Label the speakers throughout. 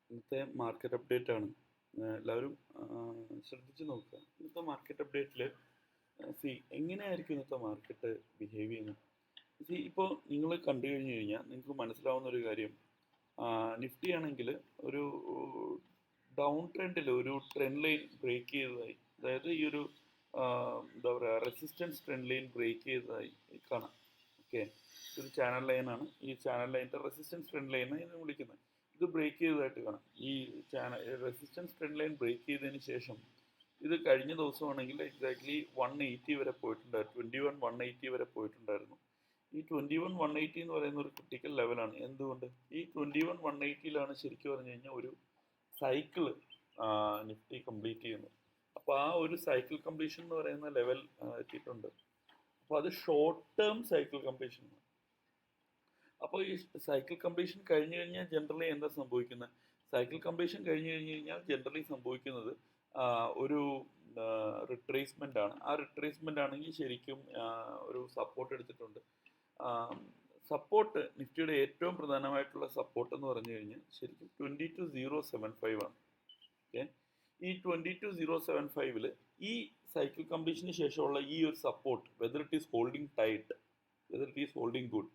Speaker 1: ഇന്നത്തെ market update ആണ്. എല്ലാവരും ശ്രദ്ധിച്ച് നോക്കുക. ഇന്നത്തെ മാർക്കറ്റ് അപ്ഡേറ്റിൽ എങ്ങനെയായിരിക്കും ഇന്നത്തെ മാർക്കറ്റ് ബിഹേവ് ചെയ്യുന്നത്. ഇപ്പോൾ നിങ്ങൾ കണ്ടു കഴിഞ്ഞു കഴിഞ്ഞാൽ നിങ്ങൾക്ക് മനസ്സിലാവുന്ന ഒരു കാര്യം, നിഫ്റ്റി ആണെങ്കിൽ ഒരു ഡൗൺ ട്രെൻഡിൽ ഒരു ട്രെൻഡ് ലൈൻ ബ്രേക്ക് ചെയ്തതായി, അതായത് ഈ ഒരു എന്താ പറയുക, റെസിസ്റ്റൻസ് ട്രെൻഡ് ലൈൻ ബ്രേക്ക് ചെയ്തതായി കാണാം. ഓക്കെ, ഒരു ചാനൽ ലൈനാണ്. ഈ ചാനൽ ലൈനിൻ്റെ റെസിസ്റ്റൻസ് ട്രെൻഡ് ലൈനാണ് ഇത് വിളിക്കുന്നത്. ഇത് ബ്രേക്ക് ചെയ്തതായിട്ട് കാണാം. ഈ റെസിസ്റ്റൻസ് ട്രെൻഡ് ലൈൻ ബ്രേക്ക് ചെയ്തതിന് ശേഷം ഇത് കഴിഞ്ഞ ദിവസമാണെങ്കിൽ എക്സാക്ട്ലി 180 വരെ പോയിട്ടുണ്ടായിരുന്നു. 21,180 വരെ പോയിട്ടുണ്ടായിരുന്നു. ഈ 21,180 എന്ന് പറയുന്ന ഒരു ക്രിട്ടിക്കൽ ലെവലാണ്. എന്തുകൊണ്ട്? ഈ 21,180യിലാണ് ശരിക്കും പറഞ്ഞു കഴിഞ്ഞാൽ ഒരു സൈക്കിൾ നിഫ്റ്റി കംപ്ലീറ്റ് ചെയ്യുന്നത്. അപ്പോൾ ആ ഒരു സൈക്കിൾ കംപ്ലീഷൻ എന്ന് പറയുന്ന ലെവൽ എത്തിയിട്ടുണ്ട്. അപ്പോൾ അത് ഷോർട്ട് ടേം സൈക്കിൾ കംപ്ലീഷനാണ്. അപ്പോൾ ഈ സൈക്കിൾ കംപ്ലീഷൻ കഴിഞ്ഞു കഴിഞ്ഞാൽ ജനറലി എന്താ സംഭവിക്കുന്നത്? സൈക്കിൾ കംപ്ലീഷൻ കഴിഞ്ഞു കഴിഞ്ഞാൽ ജനറലി സംഭവിക്കുന്നത് ഒരു റിട്രേസ്മെൻ്റ് ആണ്. ആ റിട്രേസ്മെൻ്റ് ആണെങ്കിൽ ശരിക്കും ഒരു സപ്പോർട്ട് എടുത്തിട്ടുണ്ട്. സപ്പോർട്ട്, നിഫ്റ്റിയുടെ ഏറ്റവും പ്രധാനമായിട്ടുള്ള സപ്പോർട്ട് എന്ന് പറഞ്ഞു കഴിഞ്ഞാൽ ശരിക്കും 22,075 ആണ്. ഓക്കെ, ഈ 22,075 ഈ സൈക്കിൾ കംപ്ലീഷന് ശേഷമുള്ള ഈ ഒരു support, whether it is holding tight, whether it is holding good,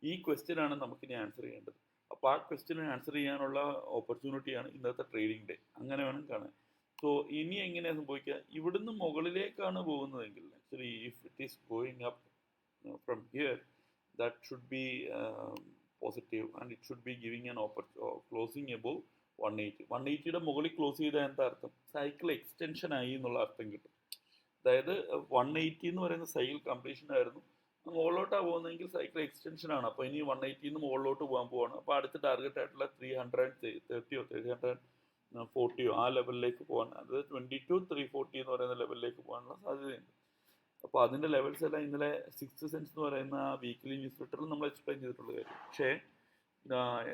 Speaker 1: ഈ ക്വസ്റ്റ്യൻ ആണ് നമുക്കിനി ആൻസർ ചെയ്യേണ്ടത്. അപ്പോൾ ആ ക്വസ്റ്റ്യന് ആൻസർ ചെയ്യാനുള്ള ഓപ്പർച്യൂണിറ്റിയാണ് ഇന്നത്തെ ട്രേഡിംഗ് ഡേ. അങ്ങനെ വേണം കാണാൻ. സോ ഇനി എങ്ങനെയാണ് സംഭവിക്കുക? ഇവിടുന്ന് മുകളിലേക്കാണ് പോകുന്നതെങ്കിൽ, actually if it is going up from here, that should be positive and it should be giving an closing above 180. 180യുടെ മുകളിൽ ക്ലോസ് ചെയ്ത എന്താ അർത്ഥം? സൈക്കിൾ എക്സ്റ്റൻഷൻ ആയി എന്നുള്ള അർത്ഥം കിട്ടും. അതായത് 180 എന്ന് പറയുന്ന സൈക്കിൾ കംപ്ലീഷൻ ആയിരുന്നു. മുകളിലോട്ടാണ് പോകുന്നതെങ്കിൽ സൈക്കിൾ എക്സ്റ്റൻഷൻ ആണ്. അപ്പോൾ ഇനി 180 മുകളിലോട്ട് പോകാൻ പോവാണ്. അപ്പോൾ അടുത്ത ടാർഗറ്റ് ആയിട്ടുള്ള 330 340 ആ ലെവലിലേക്ക് പോകാൻ, അതായത് 22,340 എന്ന് പറയുന്ന ലെവലിലേക്ക് പോകാനുള്ള സാധ്യതയുണ്ട്. അപ്പോൾ അതിൻ്റെ ലെവൽസ് എല്ലാം ഇന്നലെ 6th സെൻസ് എന്ന് പറയുന്ന വീക്ക്ലി ന്യൂസ് ലെറ്ററിൽ നമ്മൾ എക്സ്പ്ലെയിൻ ചെയ്തിട്ടുള്ള കാര്യം. പക്ഷേ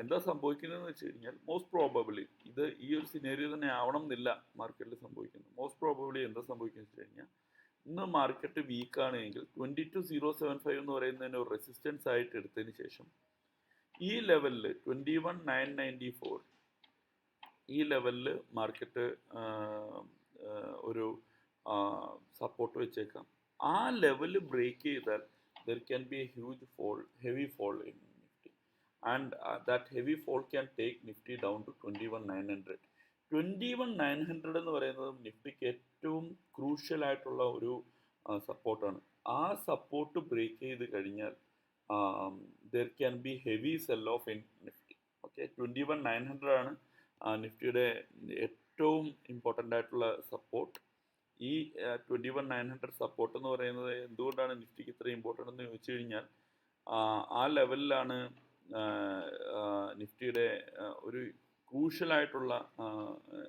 Speaker 1: എന്താ സംഭവിക്കുന്നതെന്ന് വെച്ച് കഴിഞ്ഞാൽ മോസ്റ്റ് പ്രോബബിളി ഇത് ഈ ഒരു സിനേറിയോ തന്നെ ആവണം എന്നില്ല മാർക്കറ്റിൽ സംഭവിക്കുന്നത്. മോസ്റ്റ് പ്രോബബിളി എന്താ സംഭവിക്കുന്നത് വെച്ച് കഴിഞ്ഞാൽ, ഇന്ന് മാർക്കറ്റ് വീക്കാണ് എങ്കിൽ 22,075 എന്ന് പറയുന്നതിന് ഒരു റെസിസ്റ്റൻസ് ആയിട്ട് എടുത്തതിന് ശേഷം ഈ ലെവലിൽ 21,994 ഈ ലെവലിൽ മാർക്കറ്റ് ഒരു സപ്പോർട്ട് വെച്ചേക്കാം. ആ ലെവൽ ബ്രേക്ക് ചെയ്താൽ there can be a huge fall, heavy fall in Nifty, and that heavy fall can take Nifty down to 21,900. 21,900 എന്ന് പറയുന്നത് നിഫ്റ്റിക്ക് ഏറ്റവും ക്രൂഷ്യൽ ആയിട്ടുള്ള ഒരു സപ്പോർട്ടാണ്. ആ സപ്പോർട്ട് ബ്രേക്ക് ചെയ്ത് കഴിഞ്ഞാൽ there can be heavy sell off in Nifty. Okay, 21,900 ആണ് നിഫ്റ്റിയുടെ ഏറ്റവും ഇമ്പോർട്ടൻ്റ് ആയിട്ടുള്ള സപ്പോർട്ട്. ഈ 21,900 സപ്പോർട്ട് എന്ന് പറയുന്നത് എന്തുകൊണ്ടാണ് നിഫ്റ്റിക്ക് ഇത്ര ഇമ്പോർട്ടൻ്റ് എന്ന് ചോദിച്ചു കഴിഞ്ഞാൽ, ആ ലെവലിലാണ് നിഫ്റ്റിയുടെ ഒരു ക്രൂഷ്യലായിട്ടുള്ള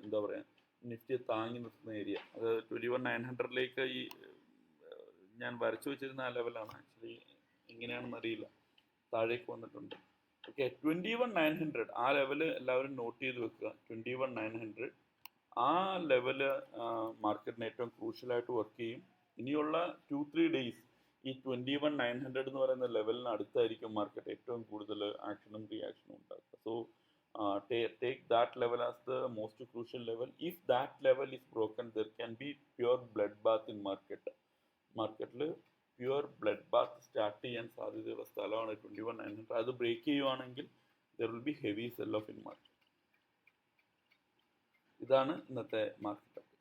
Speaker 1: എന്താ പറയുക, നിഫ്റ്റിയെ താങ്ങി നിർത്തുന്ന ഏരിയ. അത് 21,900ലേക്ക് ഈ ഞാൻ വരച്ചു വെച്ചിരുന്ന ആ ലെവലാണ്. ആക്ച്വലി എങ്ങനെയാണെന്ന് അറിയില്ല, താഴേക്ക് വന്നിട്ടുണ്ട്. ഓക്കെ, 21,900 ആ ലെവല് എല്ലാവരും നോട്ട് ചെയ്ത് വെക്കുക. 21,900 ആ ലെവല് മാർക്കറ്റിന് ഏറ്റവും ക്രൂഷ്യലായിട്ട് വർക്ക് ചെയ്യും. ഇനിയുള്ള 2-3 ഡേയ്സ് ഈ 21,900 എന്ന് പറയുന്ന ലെവലിന് അടുത്തായിരിക്കും മാർക്കറ്റ് ഏറ്റവും കൂടുതൽ ആക്ഷനും റിയാക്ഷനും ഉണ്ടാക്കുക. So take that level as the most crucial level. If that level is broken, there can be pure bloodbath in market. മാർക്കറ്റിൽ പ്യുവർ ബ്ലഡ് ബാത്ത് സ്റ്റാർട്ട് ചെയ്യാൻ സാധ്യതയുള്ള സ്ഥലമാണ് 21,900. അത് ബ്രേക്ക് ചെയ്യുവാണെങ്കിൽ there will be heavy sell off in market. ഇതാണ് ഇന്നത്തെ market.